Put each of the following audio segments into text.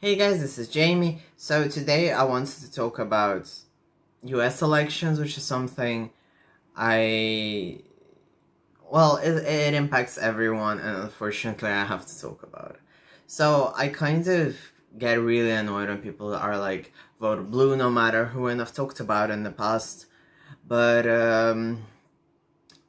Hey guys, this is Jamie. So today I wanted to talk about US elections, which is something I... well, it impacts everyone, and unfortunately I have to talk about it. So I kind of get really annoyed when people are like, vote blue no matter who, and I've talked about it in the past. But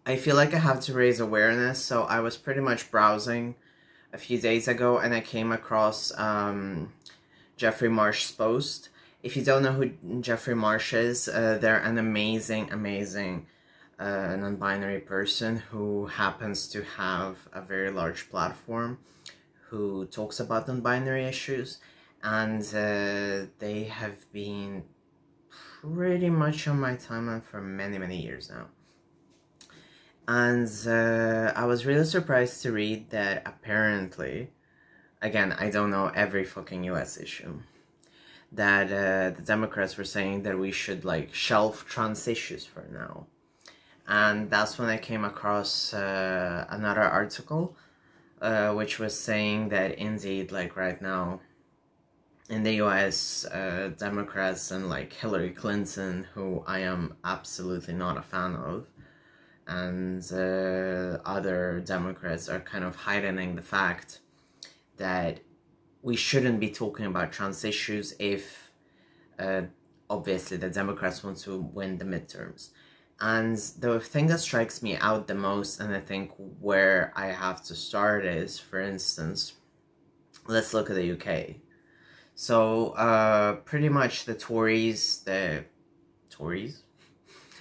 I feel like I have to raise awareness, so I was pretty much browsing a few days ago and I came across Jeffrey Marsh's post. If you don't know who Jeffrey Marsh is, they're an amazing non-binary person who happens to have a very large platform who talks about non-binary issues, and they have been pretty much on my timeline for many years now. And I was really surprised to read that apparently, again, I don't know every fucking US issue, that the Democrats were saying that we should like shelf trans issues for now. And that's when I came across another article which was saying that indeed, like right now in the US, Democrats and like Hillary Clinton, who I am absolutely not a fan of, and other Democrats are kind of heightening the fact that we shouldn't be talking about trans issues if obviously the Democrats want to win the midterms. And the thing that strikes me out the most, and I think where I have to start is, for instance, let's look at the UK. So pretty much the Tories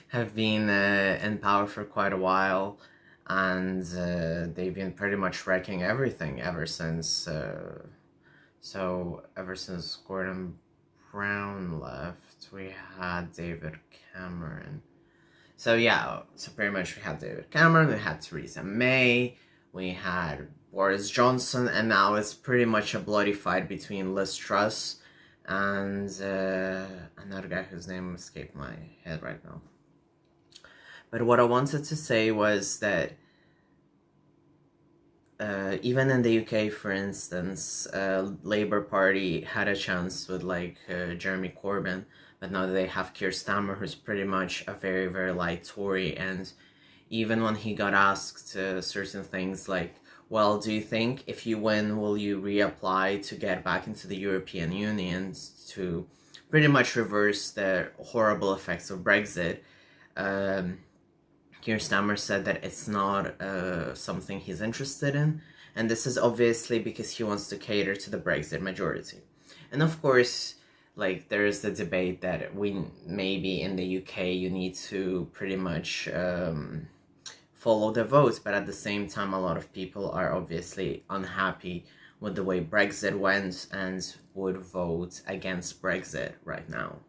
have been in power for quite a while, and they've been pretty much wrecking everything ever since Gordon Brown left. We had David Cameron. So yeah, so pretty much we had David Cameron, we had Theresa May, we had Boris Johnson, and now it's pretty much a bloody fight between Liz Truss and another guy whose name escaped my head right now. But what I wanted to say was that even in the UK, for instance, Labour Party had a chance with like Jeremy Corbyn, but now they have Keir Starmer, who's pretty much a very light Tory. And even when he got asked certain things like, well, do you think if you win, will you reapply to get back into the European Union to pretty much reverse the horrible effects of Brexit? Keir Starmer said that it's not something he's interested in, and this is obviously because he wants to cater to the Brexit majority. And of course, like, there is the debate that maybe in the UK you need to pretty much follow the votes, but at the same time a lot of people are obviously unhappy with the way Brexit went and would vote against Brexit right now.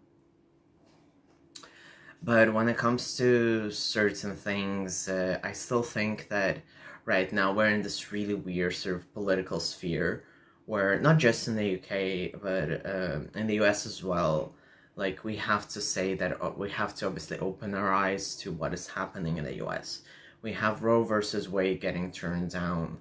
But when it comes to certain things, I still think that right now we're in this really weird sort of political sphere where, not just in the UK, but in the US as well, like, we have to say that we have to obviously open our eyes to what is happening in the US. We have Roe versus Wade getting turned down.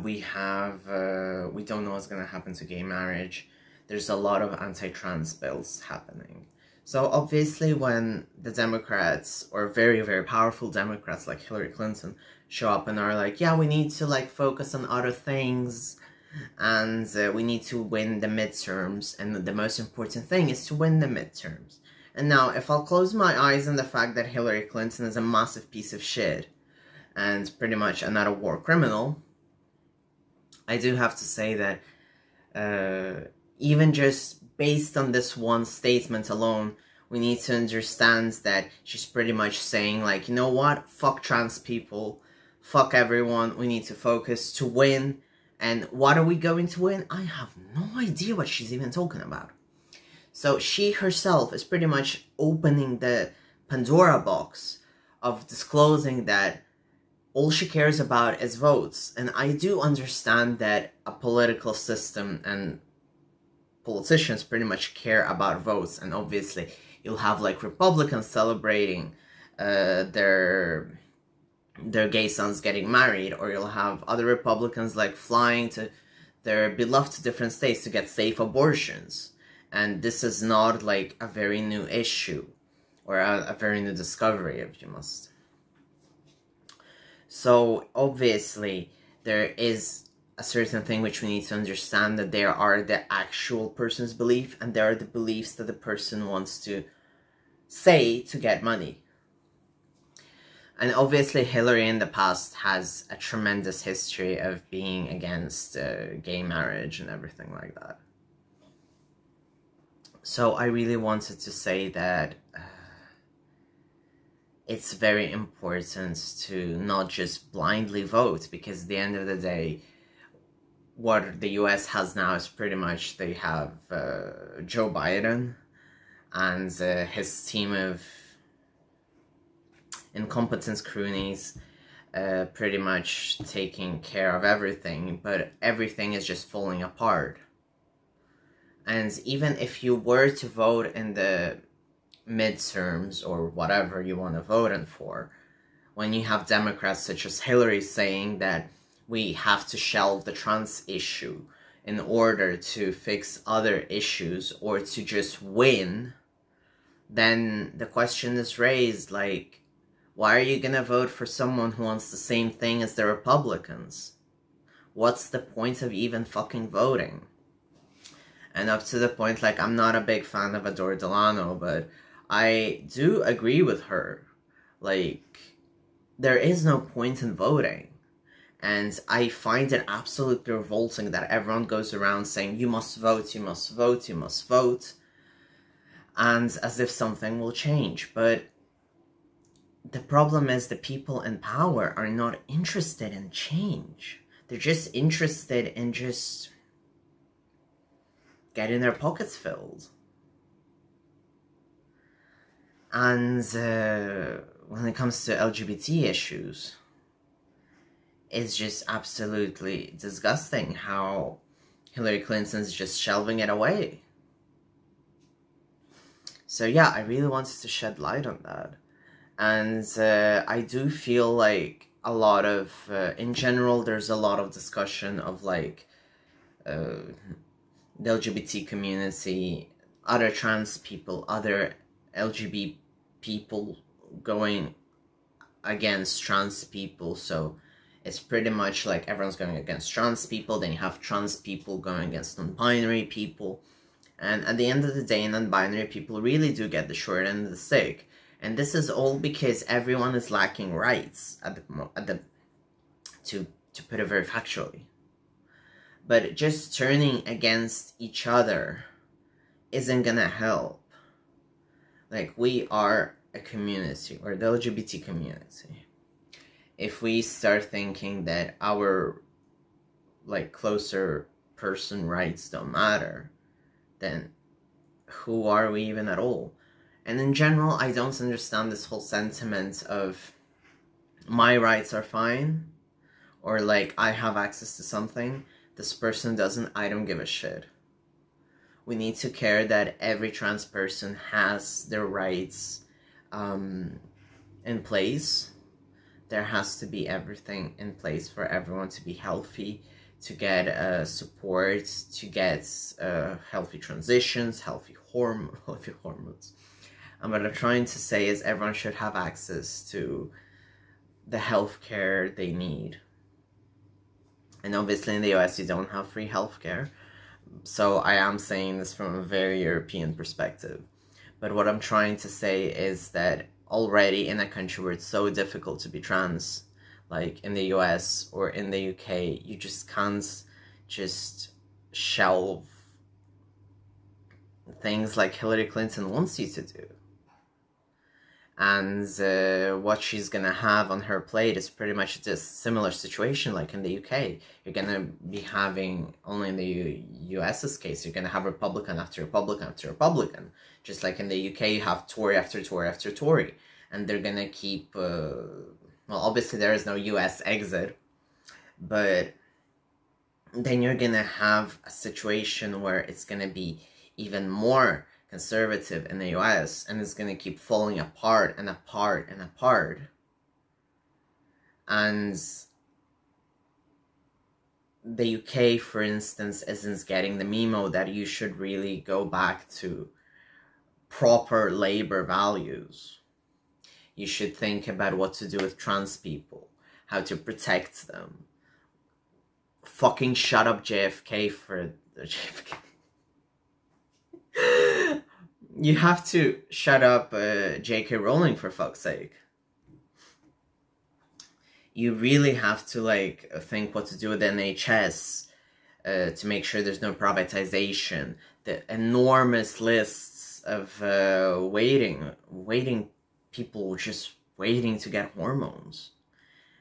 We don't know what's going to happen to gay marriage. There's a lot of anti-trans bills happening. So obviously when the Democrats, or very powerful Democrats like Hillary Clinton, show up and are like, yeah, we need to like focus on other things, and we need to win the midterms, and the most important thing is to win the midterms. And now, if I'll close my eyes on the fact that Hillary Clinton is a massive piece of shit, and pretty much another war criminal, I do have to say that even just based on this one statement alone, we need to understand that she's pretty much saying, like, you know what, fuck trans people, fuck everyone, we need to focus to win. And what are we going to win? I have no idea what she's even talking about. So she herself is pretty much opening the Pandora box of disclosing that all she cares about is votes. And I do understand that a political system and politicians pretty much care about votes, and obviously you'll have like Republicans celebrating their gay sons getting married, or you'll have other Republicans like flying to their beloved different states to get safe abortions. And this is not like a very new issue or a very new discovery, if you must. So obviously there is a certain thing which we need to understand, that there are the actual person's belief and there are the beliefs that the person wants to say to get money. And obviously Hillary in the past has a tremendous history of being against gay marriage and everything like that. So I really wanted to say that it's very important to not just blindly vote, because at the end of the day, what the US has now is pretty much, they have Joe Biden and his team of incompetent croonies pretty much taking care of everything, but everything is just falling apart. And even if you were to vote in the midterms or whatever you want to vote in for, when you have Democrats such as Hillary saying that we have to shelve the trans issue in order to fix other issues or to just win, then the question is raised, like, why are you gonna vote for someone who wants the same thing as the Republicans? What's the point of even fucking voting? And up to the point, like, I'm not a big fan of Adore Delano, but I do agree with her. Like, there is no point in voting. And I find it absolutely revolting that everyone goes around saying, you must vote, you must vote, you must vote. And as if something will change. But the problem is the people in power are not interested in change. They're just interested in just getting their pockets filled. And when it comes to LGBT issues, it's just absolutely disgusting how Hillary Clinton's just shelving it away. So yeah, I really wanted to shed light on that. And I do feel like a lot of, in general, there's a lot of discussion of like the LGBT community, other trans people, other LGBT people going against trans people. So it's pretty much like everyone's going against trans people, then you have trans people going against non-binary people. And at the end of the day, non-binary people really do get the short end of the stick. And this is all because everyone is lacking rights to put it very factually. But just turning against each other isn't gonna help. Like, we are a community, or the LGBT community. If we start thinking that our, like, closer person rights don't matter, then who are we even at all? And in general, I don't understand this whole sentiment of my rights are fine, or like, I have access to something, this person doesn't, I don't give a shit. We need to care that every trans person has their rights in place. There has to be everything in place for everyone to be healthy, to get support, to get healthy transitions, healthy hormones. And what I'm trying to say is everyone should have access to the healthcare they need. And obviously in the US you don't have free healthcare. So I am saying this from a very European perspective. But what I'm trying to say is that already in a country where it's so difficult to be trans, like in the US or in the UK, you just can't just shelve things like Hillary Clinton wants you to do. And what she's gonna have on her plate is pretty much this similar situation like in the UK. You're gonna be having, only in the US's case, you're gonna have Republican after Republican after Republican. Just like in the UK, you have Tory after Tory after Tory. And they're gonna keep, well, obviously there is no US exit, but then you're gonna have a situation where it's gonna be even more conservative in the US, and it's gonna keep falling apart and apart and apart. And the UK, for instance, isn't getting the memo that you should really go back to proper labor values. You should think about what to do with trans people, how to protect them. Fucking shut up JFK for the JFK. You have to shut up J.K. Rowling, for fuck's sake. You really have to, like, think what to do with the NHS to make sure there's no privatization. The enormous lists of waiting people just waiting to get hormones.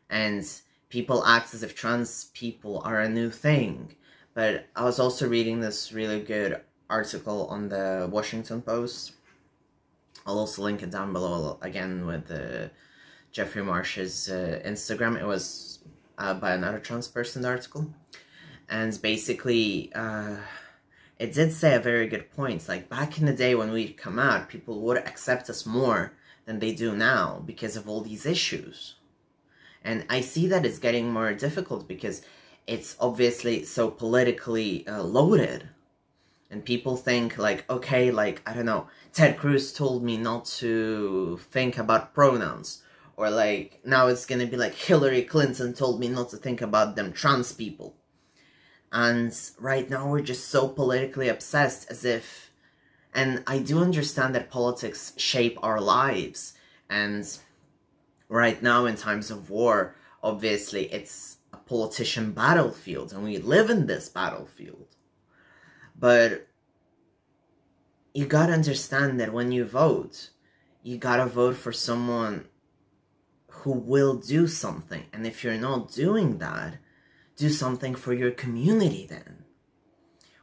And people act as if trans people are a new thing. But I was also reading this really good article on the Washington Post. I'll also link it down below again with Jeffrey Marsh's Instagram. It was by another trans person, the article. And basically, it did say a very good point. Like, back in the day when we'd come out, people would accept us more than they do now because of all these issues. And I see that it's getting more difficult because it's obviously so politically loaded. And people think, like, okay, like, I don't know, Ted Cruz told me not to think about pronouns. Or, like, now it's gonna be like Hillary Clinton told me not to think about them trans people. And right now we're just so politically obsessed as if... And I do understand that politics shape our lives. And right now in times of war, obviously it's a politician battlefield. And we live in this battlefield. But you gotta understand that when you vote, you gotta vote for someone who will do something. And if you're not doing that, do something for your community then.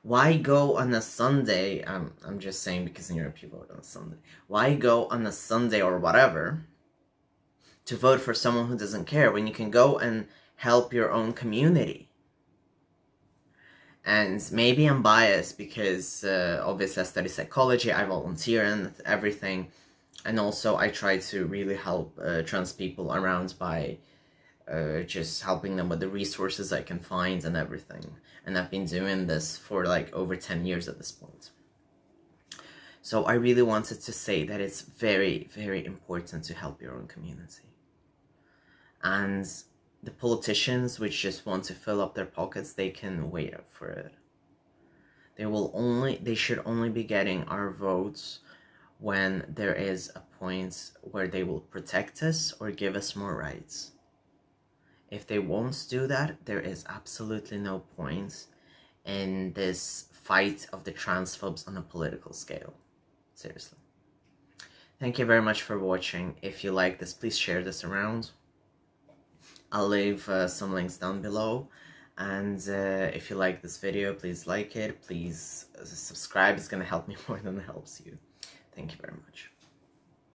Why go on a Sunday, I'm just saying because in Europe you vote on a Sunday. Why go on a Sunday or whatever to vote for someone who doesn't care when you can go and help your own community? And maybe I'm biased because obviously I study psychology, I volunteer and everything. And also I try to really help trans people around by just helping them with the resources I can find and everything. And I've been doing this for like over 10 years at this point. So I really wanted to say that it's very, very important to help your own community. And the politicians which just want to fill up their pockets, they can wait up for it. They should only be getting our votes when there is a point where they will protect us or give us more rights. If they won't do that, there is absolutely no point in this fight of the transphobes on a political scale. Seriously. Thank you very much for watching. If you like this, please share this around. I'll leave some links down below. And if you like this video, please like it. Please subscribe. It's going to help me more than it helps you. Thank you very much.